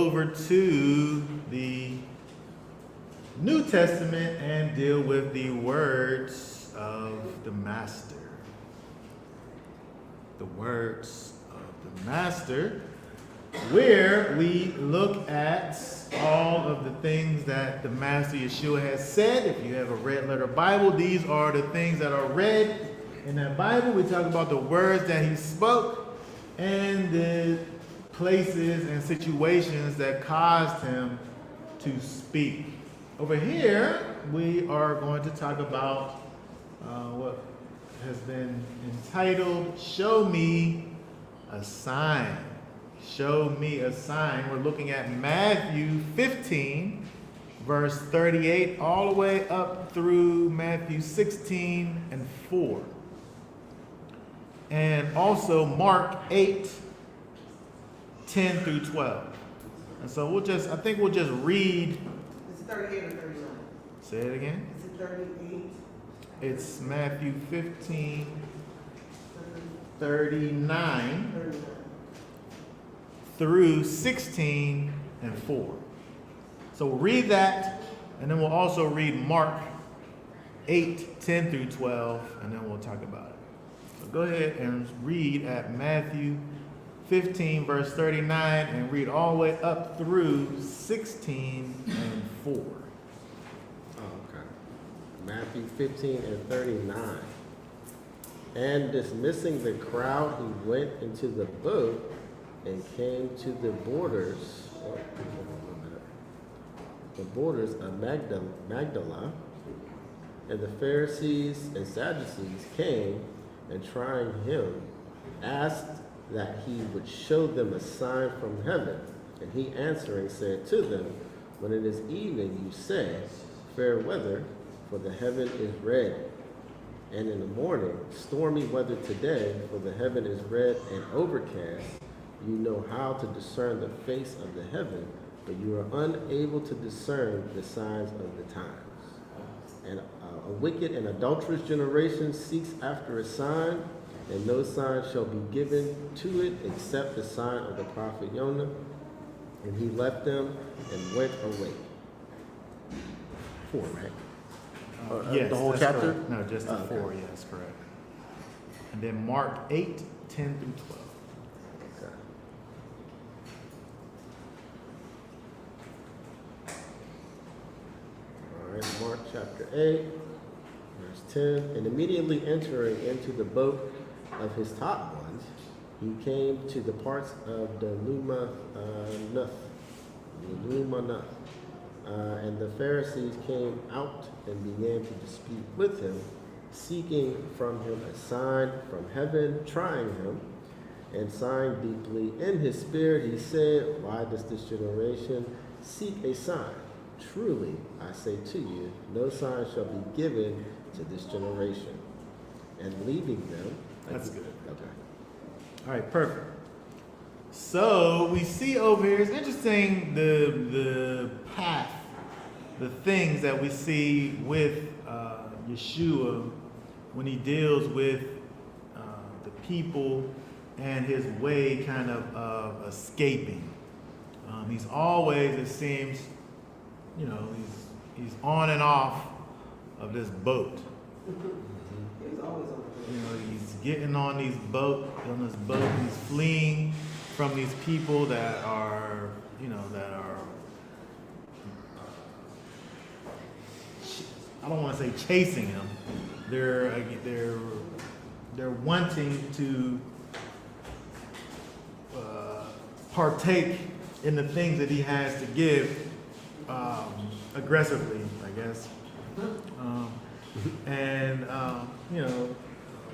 over to the New Testament and deal with the words of the Master. The words of the Master, where we look at all of the things that the Master Yeshua has said. If you have a red letter Bible, these are the things that are read in that Bible. We talk about the words that he spoke and the places and situations that caused him to speak. Over here, we are going to talk about what has been entitled, Show Me a Sign. Show me a sign. We're looking at Matthew 15, verse 38, all the way up through Matthew 16 and 4. And also Mark 8, 10 through 12. And so we'll just read. Is it 38 or 39? Say it again. Is it 38? It's Matthew 15, 39 39. through 16 and 4. So we'll read that, and then we'll also read Mark 8, 10 through 12, and then we'll talk about it. So go ahead and read at Matthew 15, verse 39, and read all the way up through 16 and 4. Oh, okay. Matthew 15 and 39. And dismissing the crowd, he went into the boat and came to the borders of Magdala, and the Pharisees and Sadducees came, and trying him, asked that he would show them a sign from heaven. And he answering said to them, when it is evening, you say, fair weather, for the heaven is red. And in the morning, stormy weather today, for the heaven is red and overcast. You know how to discern the face of the heaven, but you are unable to discern the signs of the times. And a wicked and adulterous generation seeks after a sign, and no sign shall be given to it except the sign of the prophet Jonah. And he left them and went away. 4, right? Yes, the whole that's chapter? correct. No, just the 4, yes, correct. And then Mark 8, 10 through 12. Okay. All right, Mark chapter 8, verse 10. And immediately entering into the boat of his taught ones, he came to the parts of the Lumanuth. And the Pharisees came out and began to dispute with him, seeking from him a sign from heaven, trying him. And sighing deeply in his spirit, he said, why does this generation seek a sign? Truly, I say to you, no sign shall be given to this generation. And leaving them. That's good. Okay. All right, perfect. So we see over here, it's interesting the path, the things that we see with Yeshua when he deals with the people and his way kind of escaping. He's always, it seems, he's on and off of this boat. He's always on the He's getting on this boat, he's fleeing from these people that are, I don't want to say chasing him. They're wanting to partake in the things that he has to give aggressively, I guess. And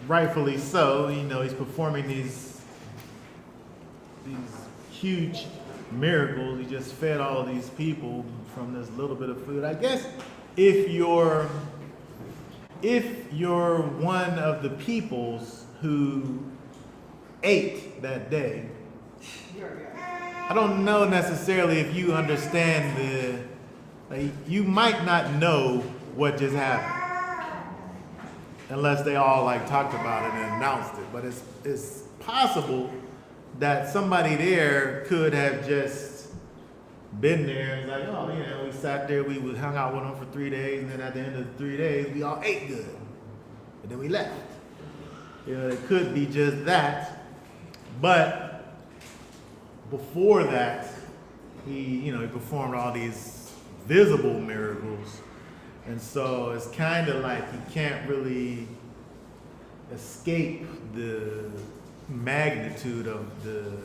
rightfully so. He's performing these huge miracles. He just fed all of these people from this little bit of food. I guess if you're one of the peoples who ate that day, I don't know necessarily if you understand you might not know what just happened unless they all talked about it and announced it. But it's possible that somebody there could have just been there. It's like, oh, we sat there, we hung out with them for 3 days, and then at the end of the 3 days, we all ate good. And then we left. It could be just that. But before that, he performed all these visible miracles. And so it's kind of like he can't really escape the magnitude of the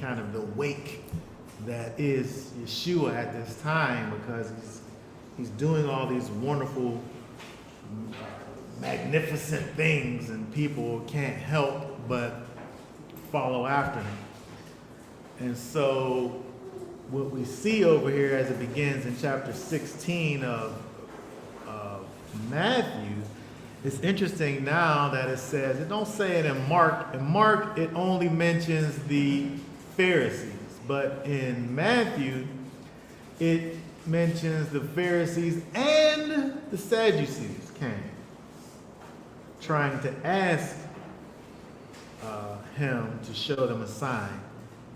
kind of the wake that is Yeshua at this time, because he's doing all these wonderful, magnificent things, and people can't help but follow after him. And so what we see over here as it begins in chapter 16 of Matthew, it's interesting now that it says, it don't say it in Mark. In Mark, it only mentions the Pharisees. But in Matthew, it mentions the Pharisees and the Sadducees came, trying to ask him to show them a sign.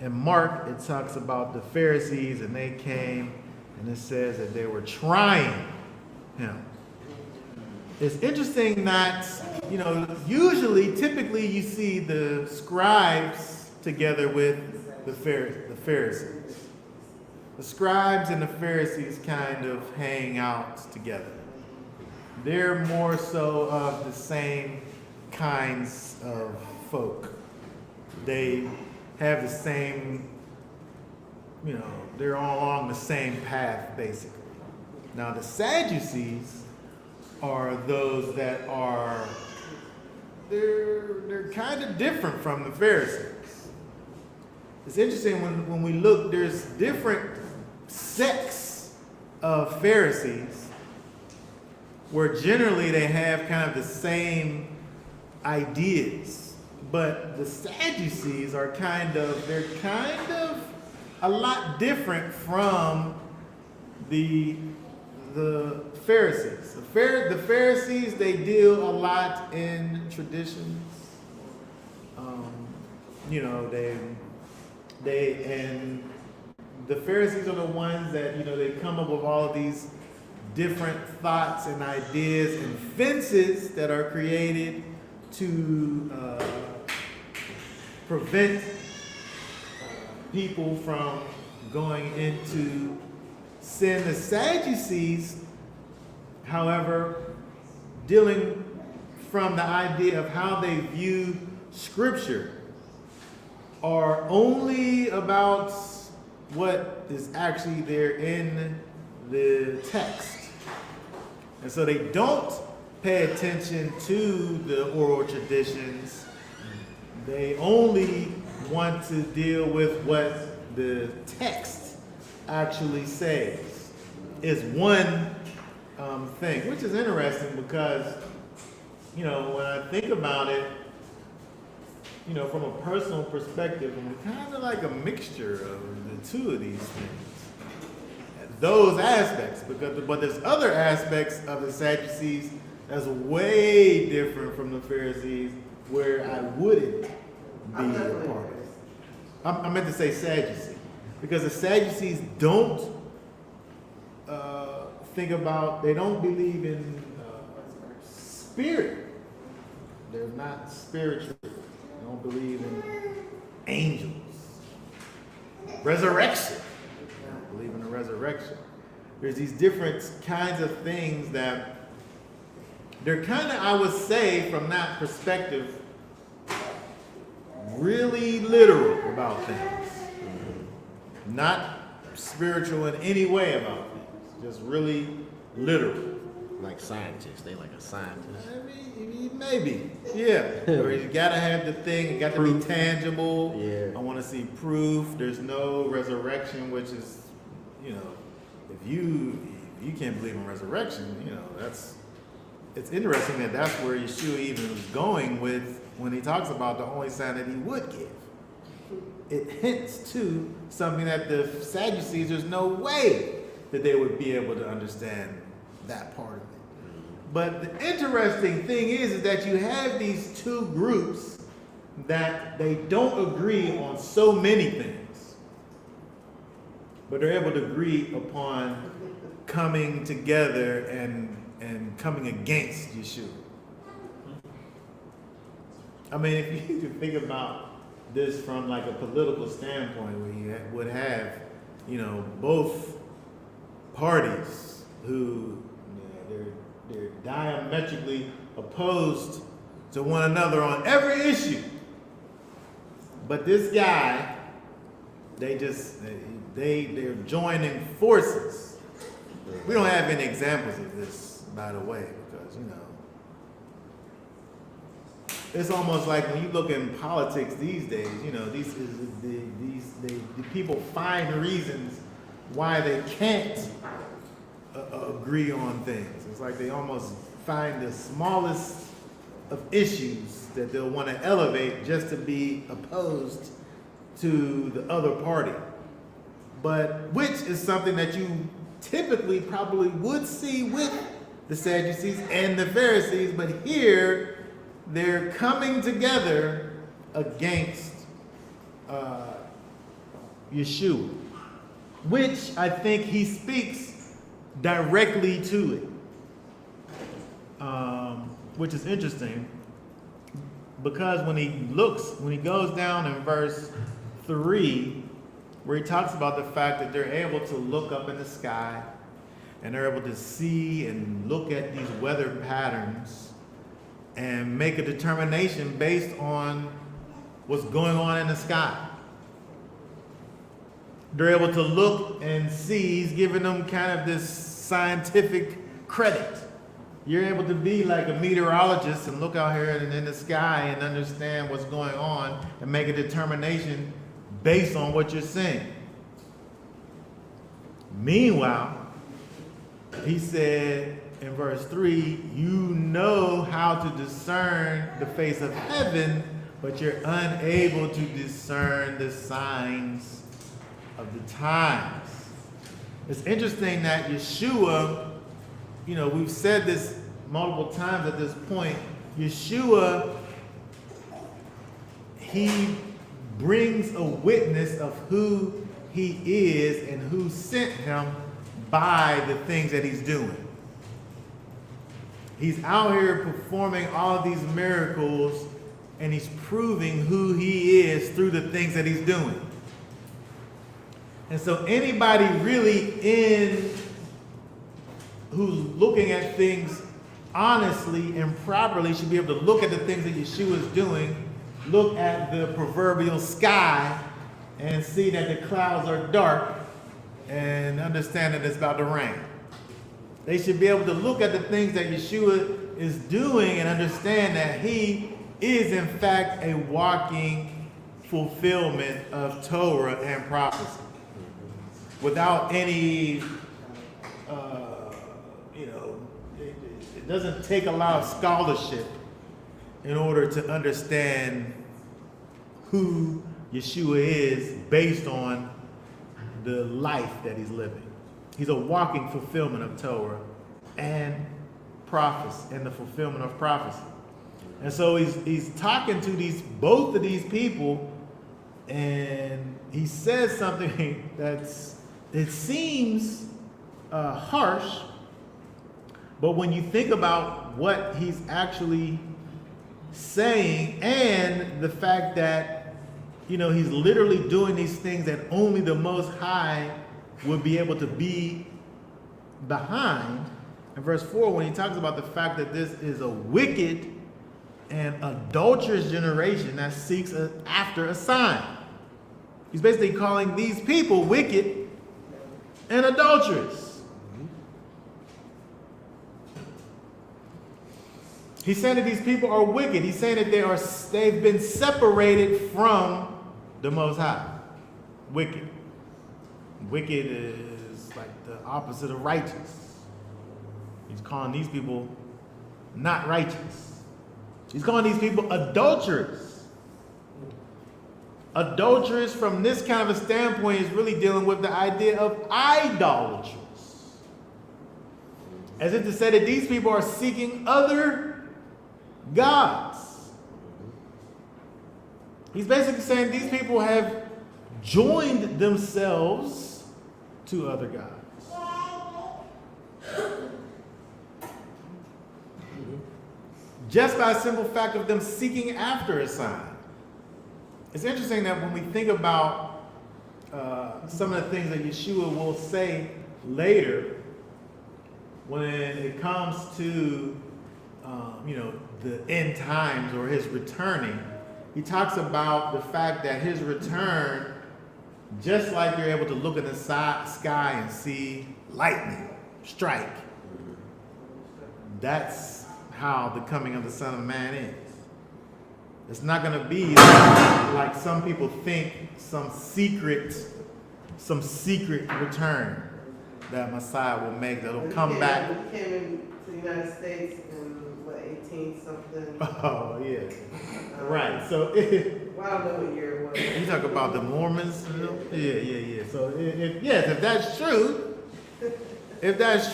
In Mark, it talks about the Pharisees, and they came, and it says that they were trying him. It's interesting that, typically you see the scribes together with the Pharisees. The scribes and the Pharisees kind of hang out together. They're more so of the same kinds of folk. They have the same, they're all along the same path, basically. Now, the Sadducees are those that are, they're kind of different from the Pharisees. It's interesting when we look, there's different sects of Pharisees where generally they have kind of the same ideas. But the Sadducees are they're kind of a lot different from the Pharisees. The Pharisees, they deal a lot in traditions. And the Pharisees are the ones that, they come up with all of these different thoughts and ideas and fences that are created to prevent people from going into sin. The Sadducees, however, dealing from the idea of how they view Scripture, are only about what is actually there in the text. And so they don't pay attention to the oral traditions. They only want to deal with what the text actually says. Is one thing, which is interesting because, when I think about it, from a personal perspective, I'm kind of like a mixture of the two of these things. Those aspects, but there's other aspects of the Sadducees that's way different from the Pharisees where I wouldn't be a part of it. I meant to say Sadducee, because the Sadducees don't they don't believe in spirit. They're not spiritual. They don't believe in angels. Resurrection. They don't believe in the resurrection. There's these different kinds of things that they're kind of, I would say, from that perspective, really literal about things. Not spiritual in any way about things. Just really literal. Like scientists, they like a scientist. I mean, maybe, yeah. Or you gotta have the thing, it got to be tangible. Yeah. I want to see proof. There's no resurrection, which is, if you can't believe in resurrection, it's interesting that that's where Yeshua even was going with when he talks about the only sign that he would give. It hints to something that the Sadducees, there's no way that they would be able to understand that part of it. But the interesting thing is that you have these two groups that they don't agree on so many things. but they're able to agree upon coming together and coming against Yeshua. I mean, if you think about this from like a political standpoint, where you would have, both parties who they're diametrically opposed to one another on every issue, but this guy, they're joining forces. We don't have any examples of this, by the way, because it's almost like when you look in politics these days, the people find reasons why they can't agree on things. It's like they almost find the smallest of issues that they'll want to elevate just to be opposed to the other party. But which is something that you typically probably would see with the Sadducees and the Pharisees, but here they're coming together against Yeshua, which I think he speaks directly to it, which is interesting because when he goes down in verse 3, where he talks about the fact that they're able to look up in the sky and they're able to see and look at these weather patterns and make a determination based on what's going on in the sky. They're able to look and see. He's giving them kind of this scientific credit. You're able to be like a meteorologist and look out here and in the sky and understand what's going on and make a determination based on what you're seeing. Meanwhile, he said in verse 3, you know how to discern the face of heaven, but you're unable to discern the signs of the times. It's interesting that Yeshua, we've said this multiple times at this point, Yeshua, he brings a witness of who he is and who sent him by the things that he's doing. He's out here performing all of these miracles and he's proving who he is through the things that he's doing. And so anybody really who's looking at things honestly and properly should be able to look at the things that Yeshua is doing, look at the proverbial sky and see that the clouds are dark and understand that it's about to rain. They should be able to look at the things that Yeshua is doing and understand that he is in fact a walking fulfillment of Torah and prophecy. Without any, it doesn't take a lot of scholarship in order to understand who Yeshua is based on the life that he's living. He's a walking fulfillment of Torah and prophecy and the fulfillment of prophecy. And so he's talking to both of these people, and he says something it seems harsh, but when you think about what he's actually saying and the fact that he's literally doing these things that only the Most High would be able to be behind. In verse 4, when he talks about the fact that this is a wicked and adulterous generation that seeks after a sign. He's basically calling these people wicked and adulterous. He's saying that these people are wicked. He's saying that they've been separated from the Most High. Wicked. Wicked is like the opposite of righteous. He's calling these people not righteous. He's calling these people adulterous. Adulterous from this kind of a standpoint is really dealing with the idea of idolaters. As if to say that these people are seeking other gods. He's basically saying these people have joined themselves to other gods. Just by a simple fact of them seeking after a sign. It's interesting that when we think about some of the things that Yeshua will say later, when it comes to the end times or his returning, he talks about the fact that his return, just like you're able to look in the sky and see lightning strike, that's how the coming of the Son of Man is. It's not going to be like some people think, some secret return that Messiah will make that'll come back. When he came into the United States in, 18 something? Oh, yeah. Right. So, Well, I don't know what year it was. you talk about the Mormons? Yeah. So, if that's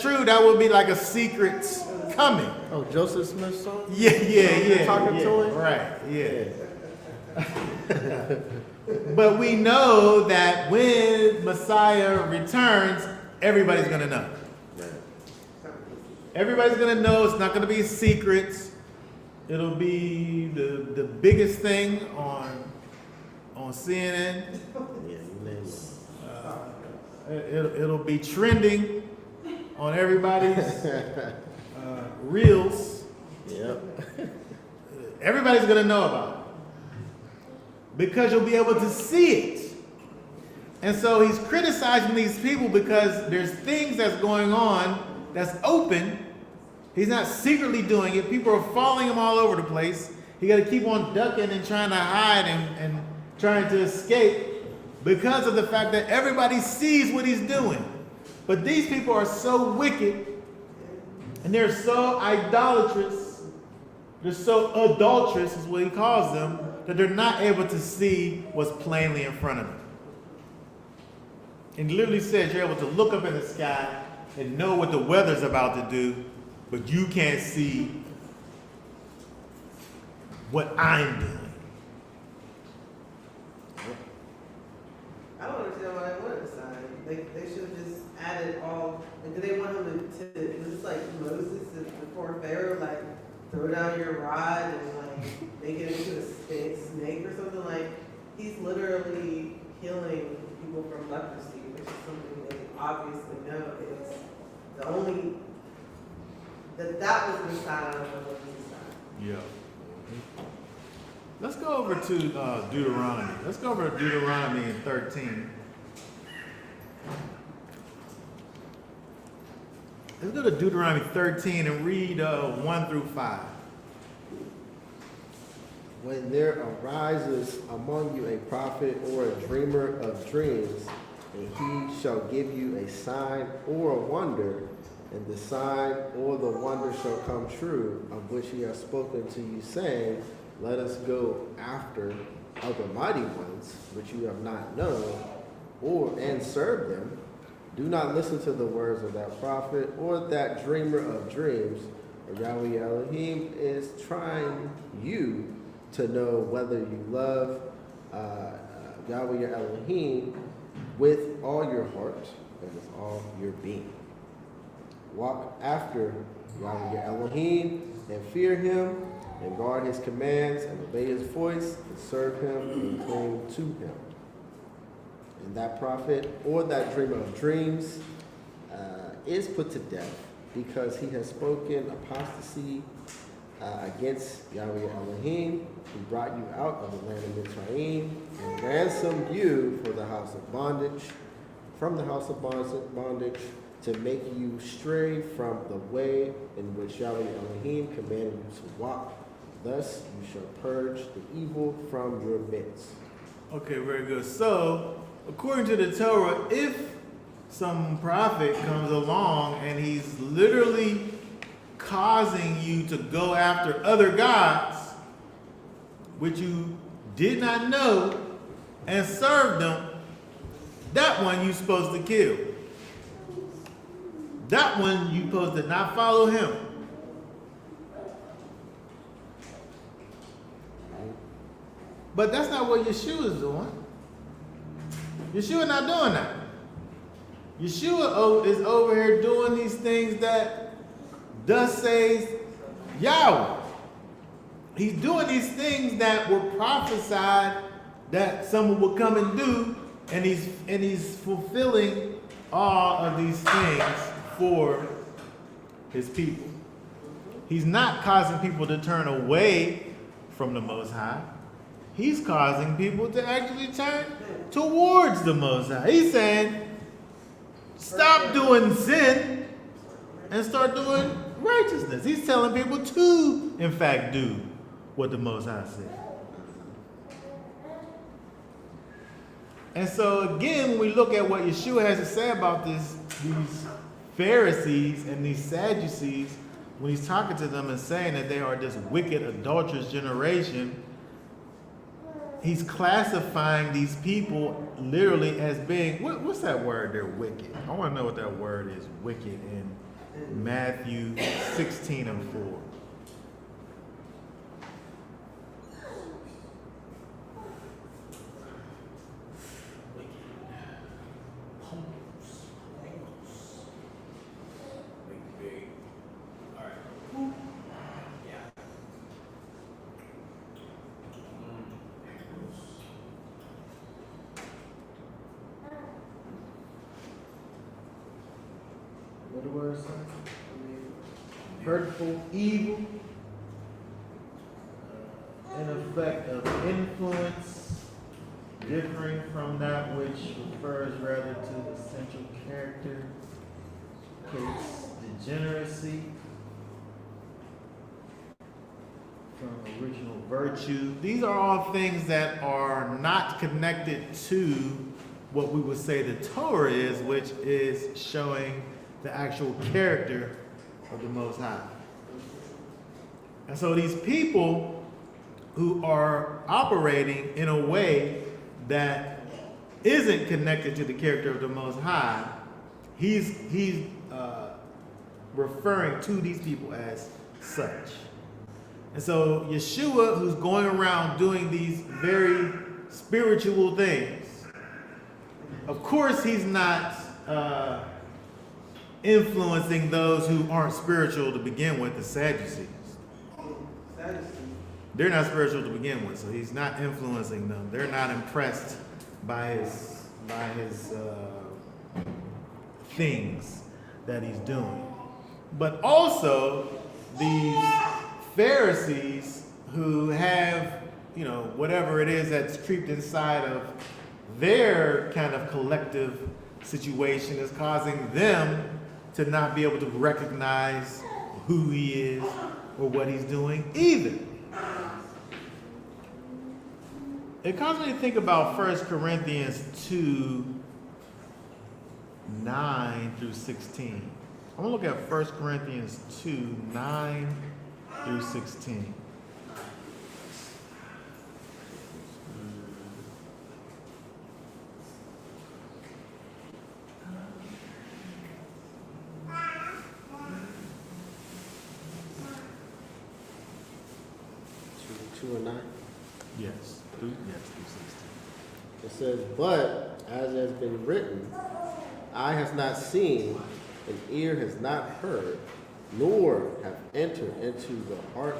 true, that would be like a secret coming. Oh, Joseph Smith's song? Yeah. Talking to him? Right, yeah. But we know that when Messiah returns, everybody's going to know. Everybody's going to know. It's not going to be secrets. It'll be the biggest thing on CNN. Yeah, you name it. It'll be trending on everybody's reels. Yep. Everybody's going to know about it because you'll be able to see it. And so he's criticizing these people because there's things that's going on that's open. He's not secretly doing it. People are following him all over the place. He got to keep on ducking and trying to hide and trying to escape because of the fact that everybody sees what he's doing. But these people are so wicked and they're so idolatrous, they're so adulterous is what he calls them, that they're not able to see what's plainly in front of them. And he literally says you're able to look up in the sky and know what the weather's about to do, but you can't see what I'm doing. I don't understand why they wanted a sign. They should have just added all. And do they want him to just like Moses before Pharaoh, like throw down your rod and like make it into a snake or something? Like he's literally healing people from leprosy, which is something they obviously know is the only that was the sign of the sign. Yeah. Let's go over to Deuteronomy. Let's go over to Deuteronomy 13. Let's go to Deuteronomy 13 and read 1 through 5. When there arises among you a prophet or a dreamer of dreams, and he shall give you a sign or a wonder, and the sign or the wonder shall come true, of which he has spoken to you, saying, let us go after other mighty ones, which you have not known, and serve them. Do not listen to the words of that prophet or that dreamer of dreams. For Yahweh Elohim is trying you to know whether you love Yahweh your Elohim with all your heart and with all your being. Walk after Yahweh your Elohim and fear him and guard his commands and obey his voice and serve him and cling to him. And that prophet or that dreamer of dreams is put to death because he has spoken apostasy against Yahweh Elohim, who brought you out of the land of Mitzrayim and ransomed you for the house of bondage, from the house of bondage, to make you stray from the way in which Yahweh Elohim commanded you to walk. Thus you shall purge the evil from your midst. Okay, very good. So, according to the Torah, if some prophet comes along and he's literally causing you to go after other gods, which you did not know, and serve them, that one you're supposed to kill. That one you're supposed to not follow him. But that's not what Yeshua is doing. Yeshua not doing that. Yeshua is over here doing these things that thus says Yahweh. He's doing these things that were prophesied that someone would come and do, and he's fulfilling all of these things for his people. He's not causing people to turn away from the Most High. He's causing people to actually turn towards the Most High. He's saying, stop doing sin and start doing righteousness. He's telling people to, in fact, do what the Most High said. And so again, when we look at what Yeshua has to say about these Pharisees and these Sadducees, when he's talking to them and saying that they are this wicked, adulterous generation, he's classifying these people literally as being, what's that word there, wicked? I want to know what that word is, wicked, in Matthew 16 and 4. What the word say? Hurtful, evil, an effect of influence, differing from that which refers rather to the essential character, case degeneracy, from original virtue. These are all things that are not connected to what we would say the Torah is, which is showing the actual character of the Most High. And so these people who are operating in a way that isn't connected to the character of the Most High, he's referring to these people as such. And so Yeshua, who's going around doing these very spiritual things, of course he's not influencing those who aren't spiritual to begin with, the Sadducees. They're not spiritual to begin with, so he's not influencing them. They're not impressed by his things that he's doing. But also these Pharisees who have, whatever it is that's creeped inside of their kind of collective situation is causing them to not be able to recognize who he is or what he's doing either. It causes me to think about 1 Corinthians 2, 9 through 16. I'm going to look at 1 Corinthians 2, 9 through 16. Two and 9. Yes, through 16. It says, but as has been written, eye has not seen, and ear has not heard, nor have entered into the heart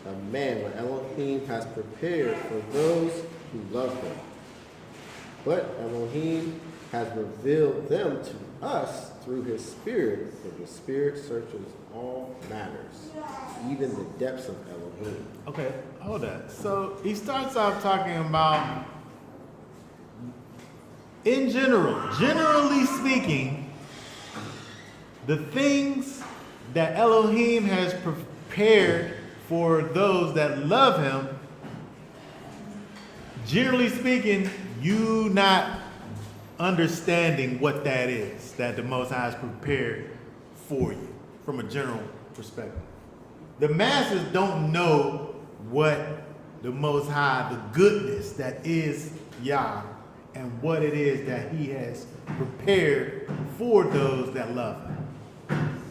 of man what Elohim has prepared for those who love him. But Elohim has revealed them to us through his Spirit, for the Spirit searches all matters, even the depths of Elohim. Okay, hold that. So he starts off talking about, in generally speaking, the things that Elohim has prepared for those that love him. Generally speaking, you not understanding what that is that the Most High has prepared for you from a general perspective. The masses don't know what the Most High, the goodness that is Yah, and what it is that he has prepared for those that love him.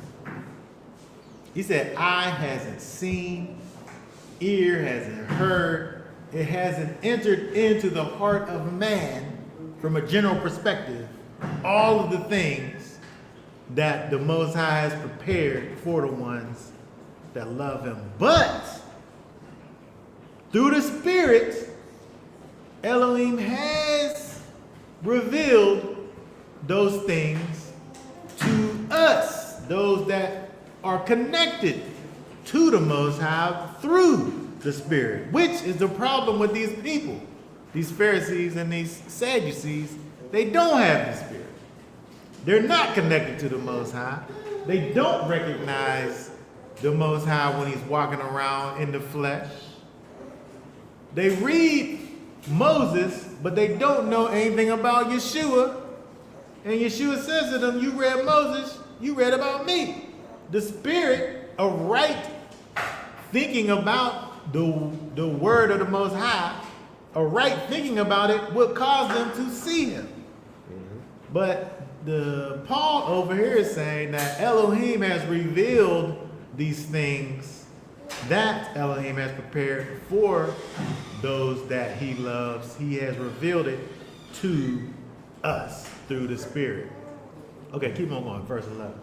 He said, eye hasn't seen, ear hasn't heard, it hasn't entered into the heart of man from a general perspective all of the things that the Most High has prepared for the ones that love him. But through the Spirit, Elohim has revealed those things to us, those that are connected to the Most High through the Spirit, which is the problem with these people, these Pharisees and these Sadducees. They don't have the Spirit. They're not connected to the Most High. They don't recognize the Most High when he's walking around in the flesh. They read Moses, but they don't know anything about Yeshua. And Yeshua says to them, you read Moses, you read about me. The Spirit of right thinking about the word of the Most High, a right thinking about it will cause them to see him. But the Paul over here is saying that Elohim has revealed these things that Elohim has prepared for those that he loves. He has revealed it to us through the Spirit. Okay, keep on going, verse 11.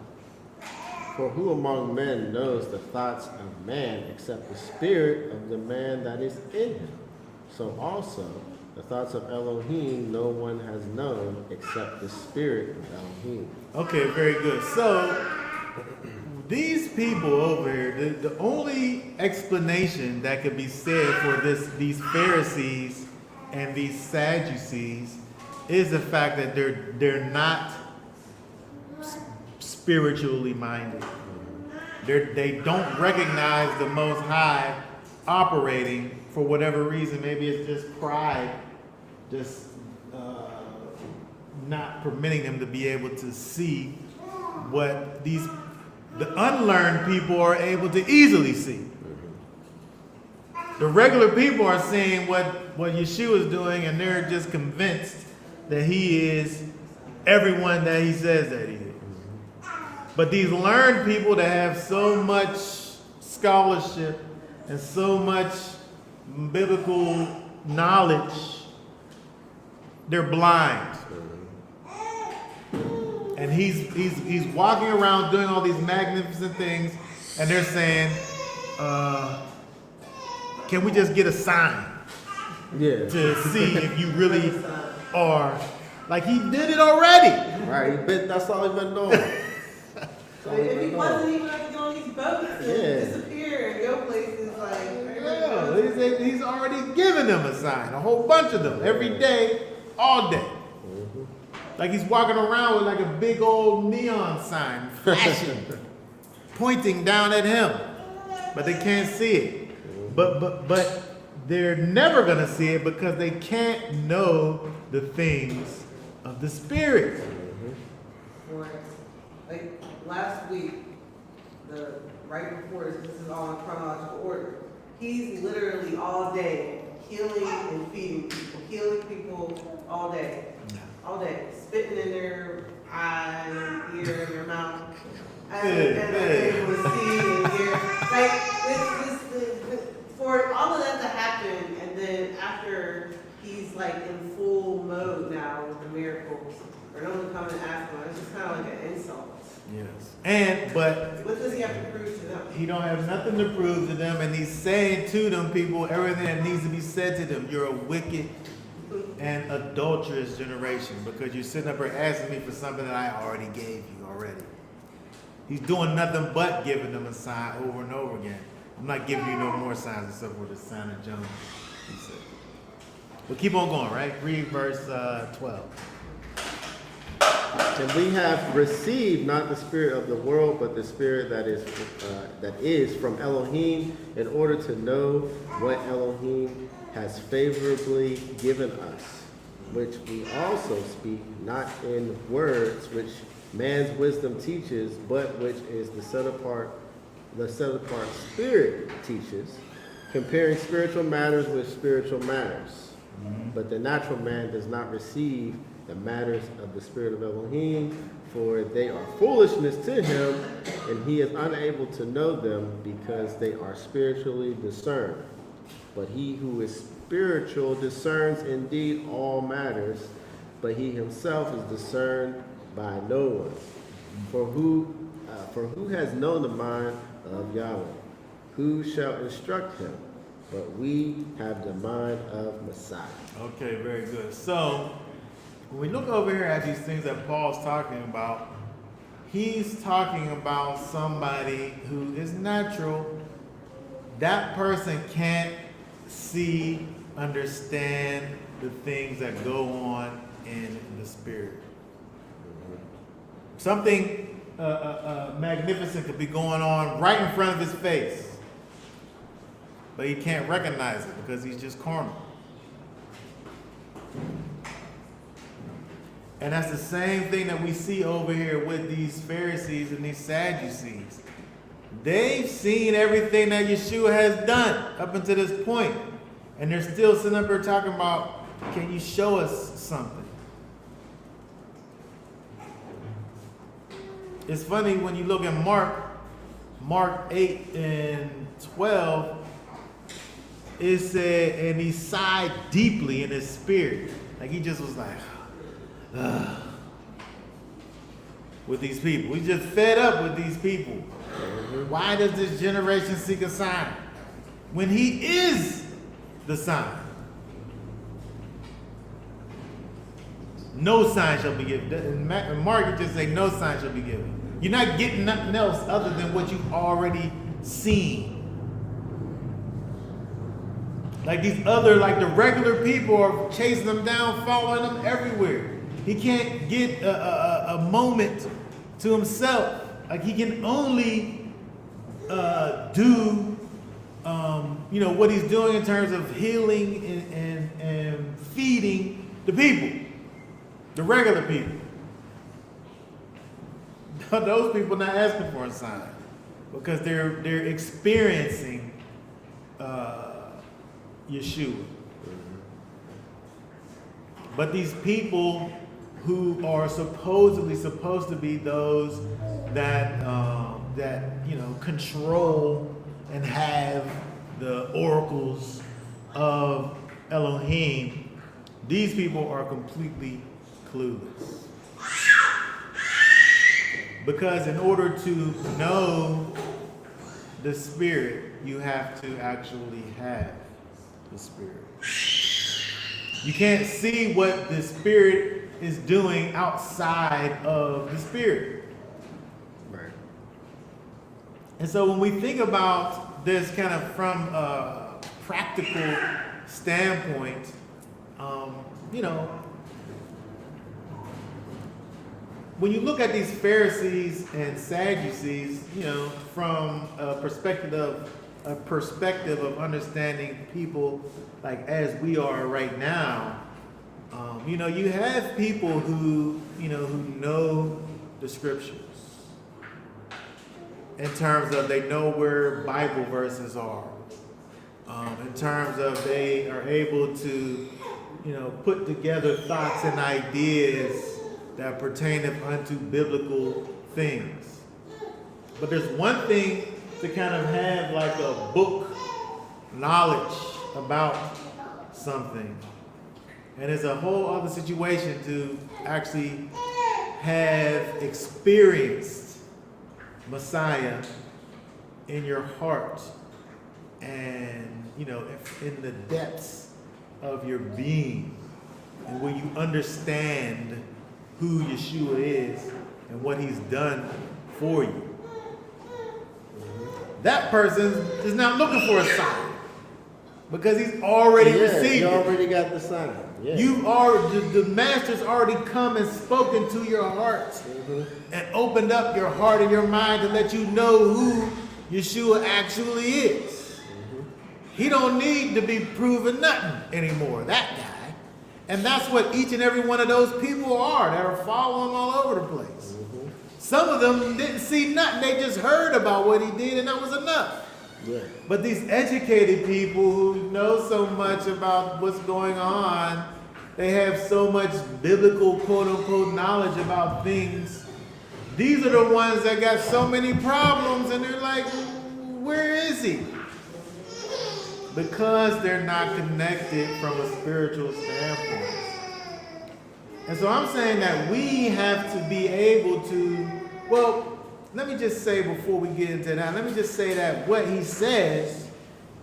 For who among men knows the thoughts of man except the spirit of the man that is in him? So also, the thoughts of Elohim no one has known except the spirit of Elohim. Okay, very good. So, these people over here, the only explanation that could be said for these Pharisees and these Sadducees is the fact that they're not spiritually minded. They don't recognize the Most High operating for whatever reason. Maybe it's just pride, just not permitting them to be able to see what the unlearned people are able to easily see. The regular people are seeing what Yeshua is doing, and they're just convinced that he is everyone that he says that he is. But these learned people that have so much scholarship and so much biblical knowledge, they're blind. And he's walking around doing all these magnificent things, and they're saying, can we just get a sign to see if you really are? Like, he did it already. Right, that's all he's been doing. If he wasn't even have to go on these boats and disappear, and your place is like, He's already given them a sign, a whole bunch of them, every day, all day. Like he's walking around with like a big old neon sign, flashing, pointing down at him, but they can't see it. But they're never gonna see it because they can't know the things of the Spirit. like last week, right before this is all in chronological order. He's literally all day healing and feeding people, healing people all day. All day, spitting in their eye, ear, in their mouth, and they able to see and hear. Like for all of that to happen, and then after he's like in full mode now with the miracles, for them to come and ask him, it's just kind of like an insult. Yes. But what does he have to prove to them? He don't have nothing to prove to them, and he's saying to them people everything that needs to be said to them. You're a wicked and adulterous generation because you're sitting up here asking me for something that I already gave you already. He's doing nothing but giving them a sign over and over again. I'm not giving you no more signs except for the sign of Jonah, he said. But keep on going, right? Read verse 12. And we have received not the spirit of the world, but the spirit that is from Elohim, in order to know what Elohim has favorably given us, which we also speak, not in words which man's wisdom teaches, but which is the set apart Spirit teaches, comparing spiritual matters with spiritual matters. But the natural man does not receive the matters of the Spirit of Elohim, for they are foolishness to him, and he is unable to know them because they are spiritually discerned. But he who is spiritual discerns indeed all matters, but he himself is discerned by no one. For who has known the mind of Yahweh? Who shall instruct him? But we have the mind of Messiah. Okay, very good. So, when we look over here at these things that Paul's talking about, he's talking about somebody who is natural. That person can't see, understand the things that go on in the spirit. Something magnificent could be going on right in front of his face, but he can't recognize it because he's just carnal. And that's the same thing that we see over here with these Pharisees and these Sadducees. They've seen everything that Yeshua has done up until this point, and they're still sitting up here talking about, can you show us something? It's funny when you look at Mark 8 and 12, it said, and he sighed deeply in his spirit. Like he just was like, ugh, with these people. We just fed up with these people. Why does this generation seek a sign when he is the sign? No sign shall be given. In Mark, it just say no sign shall be given. You're not getting nothing else other than what you've already seen. Like these other, like the regular people are chasing them down, following them everywhere. He can't get a moment to himself. Like he can only do, what he's doing in terms of healing and feeding the people. The regular people. Those people not asking for a sign because they're experiencing Yeshua. But these people who are supposedly supposed to be those that control and have the oracles of Elohim, these people are completely clueless. Because in order to know the Spirit, you have to actually have the Spirit. You can't see what the Spirit is doing outside of the Spirit. Right. And so when we think about this kind of from a practical standpoint, when you look at these Pharisees and Sadducees, from a perspective of understanding people like as we are right now, you have people who know the scriptures in terms of they know where Bible verses are, in terms of they are able to, put together thoughts and ideas that pertain unto biblical things. But there's one thing to kind of have like a book knowledge about something. And it's a whole other situation to actually have experienced Messiah in your heart and, in the depths of your being, and when you understand who Yeshua is and what he's done for you. That person is not looking for a sign because he's already received you it. already got the sign. Yeah. The master's already come and spoken to your heart and opened up your heart and your mind to let you know who Yeshua actually is. He don't need to be proven nothing anymore, that guy. And that's what each and every one of those people are that are following him all over the place. Some of them didn't see nothing. They just heard about what he did and that was enough. Yeah. But these educated people who know so much about what's going on, they have so much biblical quote-unquote knowledge about things. These are the ones that got so many problems and they're like, where is he? Because they're not connected from a spiritual standpoint. And so I'm saying that we have to be able to, well, let me just say before we get into that, let me just say that what he says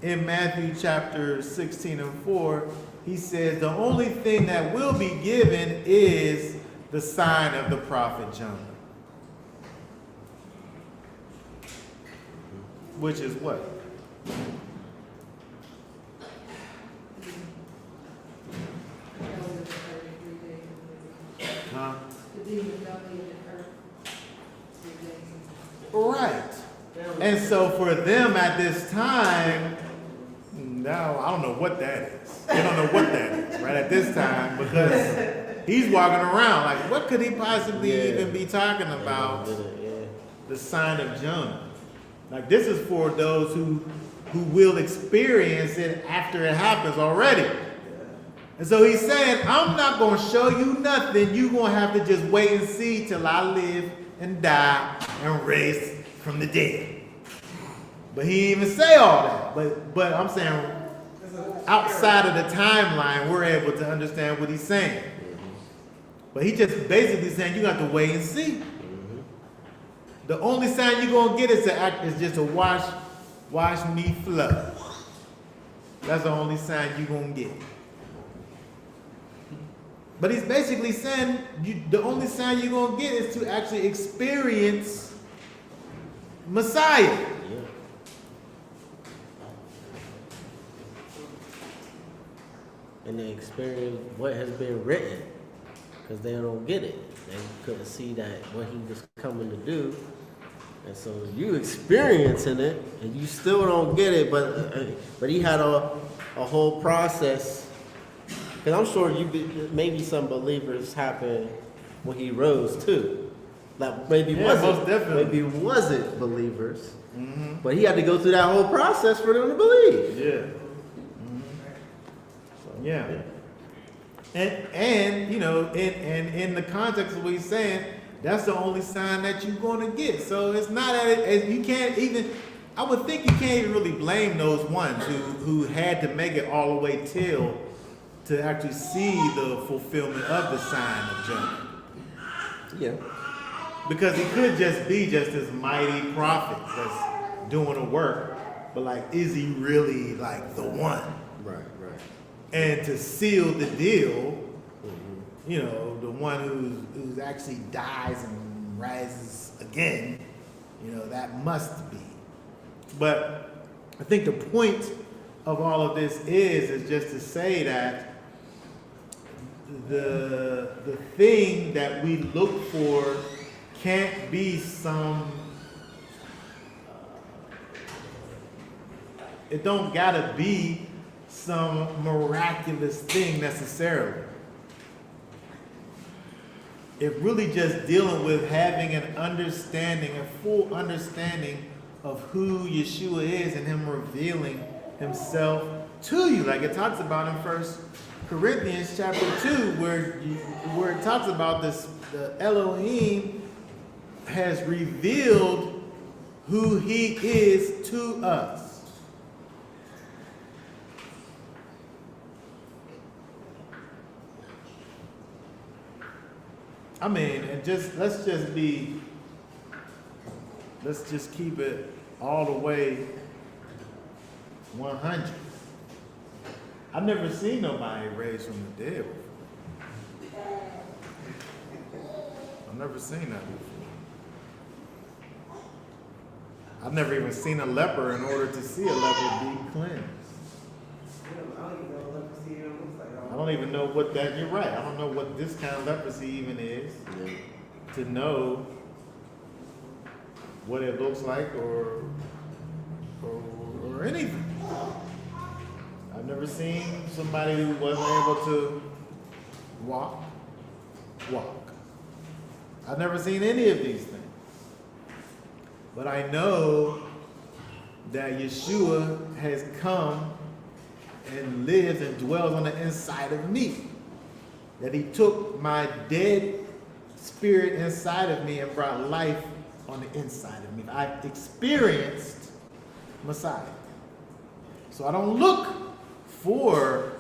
in Matthew chapter 16 and 4, he says the only thing that will be given is the sign of the prophet Jonah. Which is what? Huh? Right. And so for them at this time, now I don't know what that is. They don't know what that is, right? At this time, because he's walking around like, what could he possibly even be talking about? The sign of Jonah. Like this is for those who will experience it after it happens already. And so he's saying, I'm not going to show you nothing. You're going to have to just wait and see till I live and die and raise from the dead. But he didn't even say all that. But I'm saying outside of the timeline, we're able to understand what he's saying. But he just basically saying you got to wait and see. The only sign you're going to get is just to watch me flood. That's the only sign you're going to get. But he's basically saying the only sign you're going to get is to actually experience Messiah. Yeah. And they experience what has been written, because they don't get it. They couldn't see that what he was coming to do. And so you experiencing it, and you still don't get it, but he had a whole process. Because I'm sure maybe some believers happened when he rose too. Like maybe wasn't believers, but he had to go through that whole process for them to believe. Yeah. Yeah. And you know, in the context of what he's saying, that's the only sign that you're going to get. So it's not as you can't even. I would think you can't even really blame those ones who had to make it all the way till to actually see the fulfillment of the sign of Jonah. Yeah. Because he could just be just this mighty prophet that's doing the work, but like, is he really like the one? Right. And to seal the deal, you know, the one who's actually dies and rises again, you know, that must be. But I think the point of all of this is just to say that the thing that we look for can't be it don't gotta be some miraculous thing necessarily. It really just dealing with having an understanding, a full understanding of who Yeshua is and him revealing himself to you. Like it talks about in 1 Corinthians chapter 2, where it talks about this, the Elohim has revealed who he is to us. I mean, and let's just keep it all the way 100. I've never seen nobody raised from the dead before. I've never seen that before. I've never even seen a leper in order to see a leper be cleansed. I don't even know what that, you're right. I don't know what this kind of leprosy even is. To know what it looks like or anything. I've never seen somebody who wasn't able to walk. I've never seen any of these things. But I know that Yeshua has come and lives and dwells on the inside of me. That he took my dead spirit inside of me and brought life on the inside of me. I've experienced Messiah. So I don't look for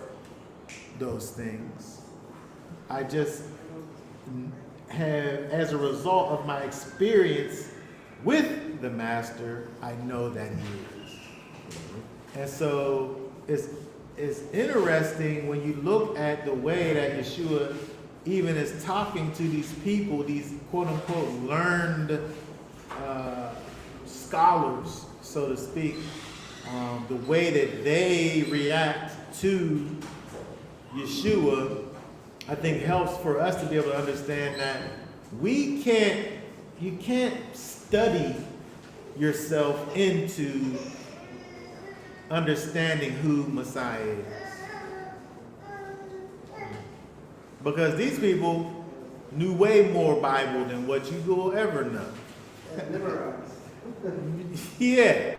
those things. I just have, as a result of my experience with the Master, I know that he is. And so it's interesting when you look at the way that Yeshua even is talking to these people, these quote unquote learned scholars, so to speak, the way that they react to Yeshua, I think helps for us to be able to understand that you can't study yourself into understanding who Messiah is. Because these people knew way more Bible than what you will ever know. Memorized. Yeah.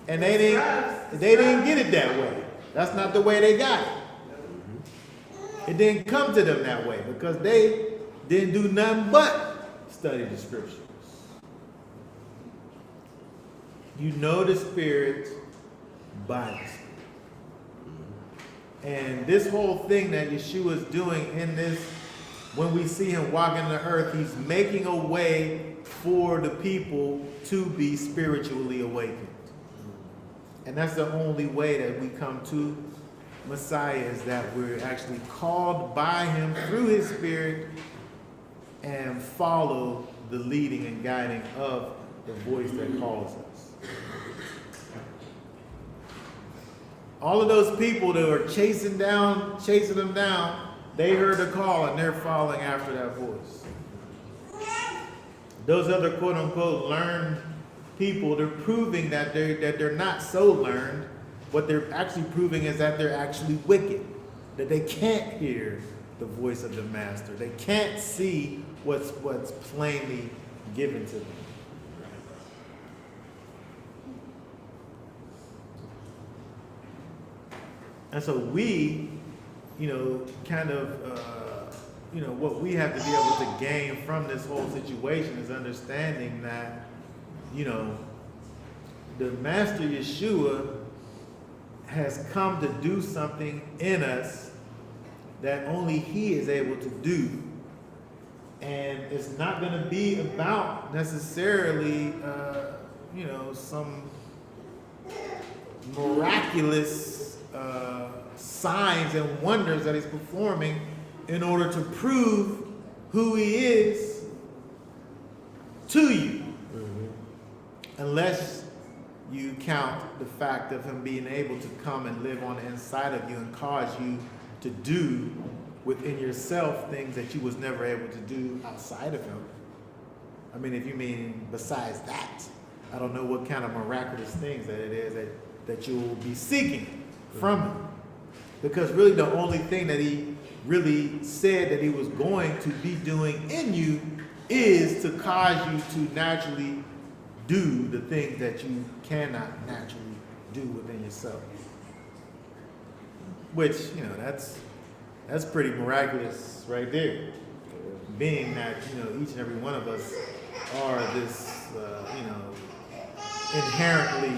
And they didn't get it that way. That's not the way they got it. It didn't come to them that way because they didn't do nothing but study the scriptures. You know the Spirit by the Spirit. And this whole thing that Yeshua is doing in this, when we see him walking the earth, he's making a way for the people to be spiritually awakened. And that's the only way that we come to Messiah, is that we're actually called by him through his Spirit and follow the leading and guiding of the voice that calls us. All of those people that were chasing them down, they heard the call and they're following after that voice. Those other quote unquote learned people, they're proving that they're not so learned. What they're actually proving is that they're actually wicked, that they can't hear the voice of the Master. They can't see what's plainly given to them. And so we, what we have to be able to gain from this whole situation is understanding that, the Master Yeshua has come to do something in us that only he is able to do. And it's not going to be about necessarily, some miraculous signs and wonders that he's performing in order to prove who he is to you. Unless you count the fact of him being able to come and live on the inside of you and cause you to do within yourself things that you was never able to do outside of him. I mean, if you mean besides that, I don't know what kind of miraculous things that it is that you will be seeking from him. Because really the only thing that he really said that he was going to be doing in you is to cause you to naturally do the things that you cannot naturally do within yourself. Which, that's pretty miraculous right there. Being that, each and every one of us are this, inherently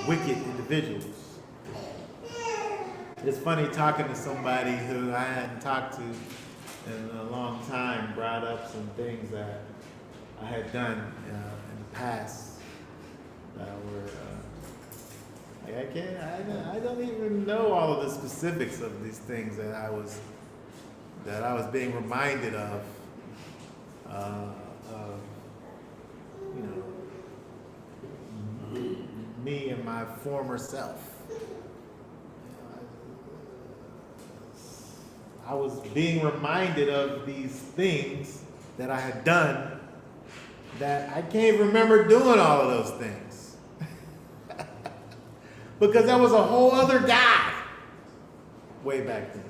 wicked individuals. It's funny talking to somebody who I hadn't talked to in a long time, brought up some things that I had done in the past that were, I don't even know all of the specifics of these things that I was being reminded of me and my former self. I was being reminded of these things that I had done that I can't remember doing all of those things. Because that was a whole other guy way back then.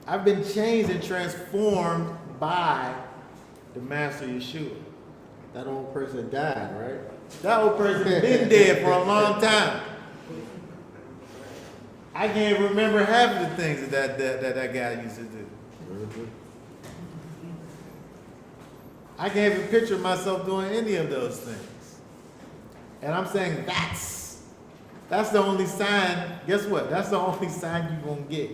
I've been changed and transformed by the Master Yeshua. That old person died, right? That old person been dead for a long time. I can't remember half of the things that guy used to do. I can't even picture myself doing any of those things. And I'm saying that's the only sign. Guess what? That's the only sign you're going to get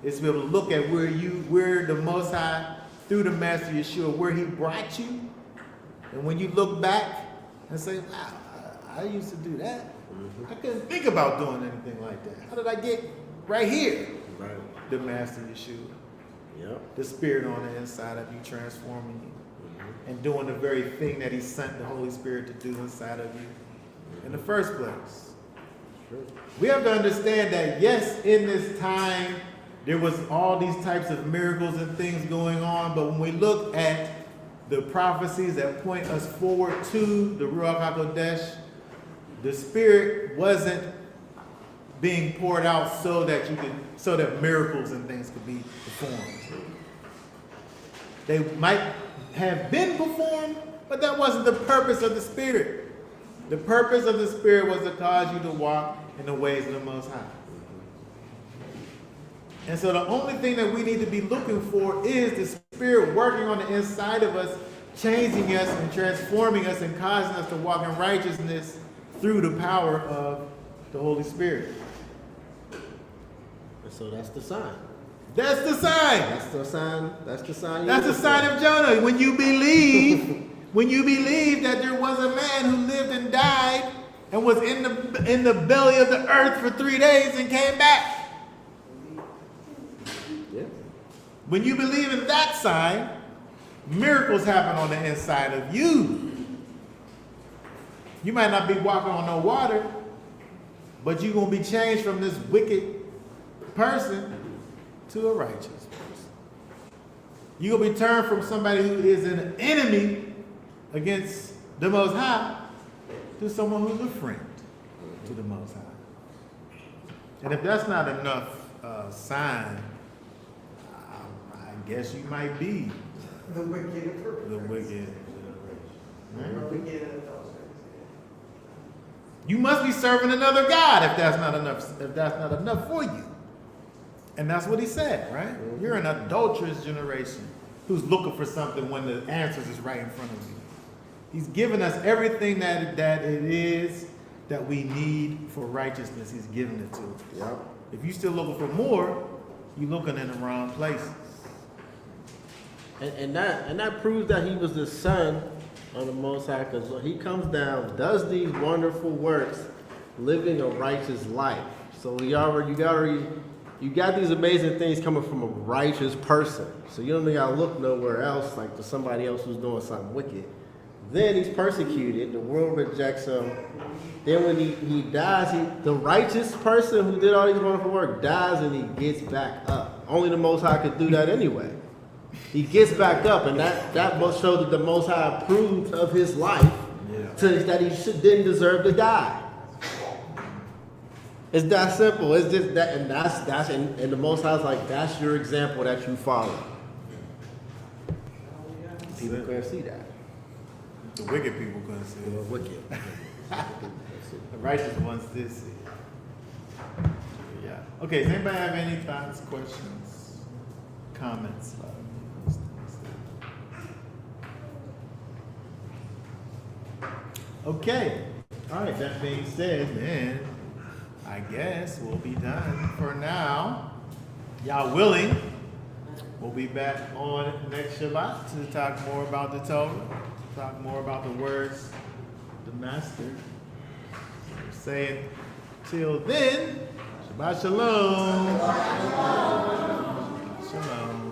is to be able to look at where the Most High, through the Master Yeshua, where he brought you. And when you look back and say, wow, I used to do that. I couldn't think about doing anything like that. How did I get right here? Right. The Master Yeshua. Yep. The Spirit on the inside of you, transforming you. And doing the very thing that he sent the Holy Spirit to do inside of you in the first place. True. We have to understand that, yes, in this time, there was all these types of miracles and things going on, but when we look at the prophecies that point us forward to the Ruach HaKodesh, the Spirit wasn't being poured out so that miracles and things could be performed. They might have been performed, but that wasn't the purpose of the Spirit. The purpose of the Spirit was to cause you to walk in the ways of the Most High. And so the only thing that we need to be looking for is the Spirit working on the inside of us, changing us and transforming us and causing us to walk in righteousness through the power of the Holy Spirit. And so that's the sign. That's the sign. That's the sign. That's the sign. That's the sign of Jonah. When you believe that there was a man who lived and died and was in the belly of the earth for 3 days and came back. Yeah. When you believe in that sign, miracles happen on the inside of you. You might not be walking on no water, but you're going to be changed from this wicked person to a righteous person. You're going to be turned from somebody who is an enemy against the Most High to someone who's a friend to the Most High. And if that's not enough sign, I guess you might be The wicked. the wicked. Right? Or wicked adulterers. You must be serving another God if that's not enough. If that's not enough for you, and that's what he said, right? You're an adulterous generation who's looking for something when the answers is right in front of you. He's given us everything that it is that we need for righteousness. He's given it to us. Yep. If you're still looking for more, you're looking in the wrong places. And that proves that he was the son of the Most High, because he comes down, does these wonderful works, living a righteous life. So you got these amazing things coming from a righteous person. So you don't gotta look nowhere else, like to somebody else who's doing something wicked. Then he's persecuted. The world rejects him. Then when he dies, the righteous person who did all these wonderful work dies and he gets back up. Only the Most High could do that anyway. He gets back up, and that must show that the Most High approved of his life, that he didn't deserve to die. It's that simple. It's just that, and the Most High's like, that's your example that you follow. People couldn't see that. The wicked people couldn't see They were it. wicked. The righteous ones did see it. Yeah. Okay, does anybody have any thoughts, questions, comments about these things? Okay. All right, that being said, then I guess we'll be done for now. Y'all willing, we'll be back on next Shabbat to talk more about the Torah, talk more about the words of the Master. We're saying, till then, Shabbat Shalom. Shalom.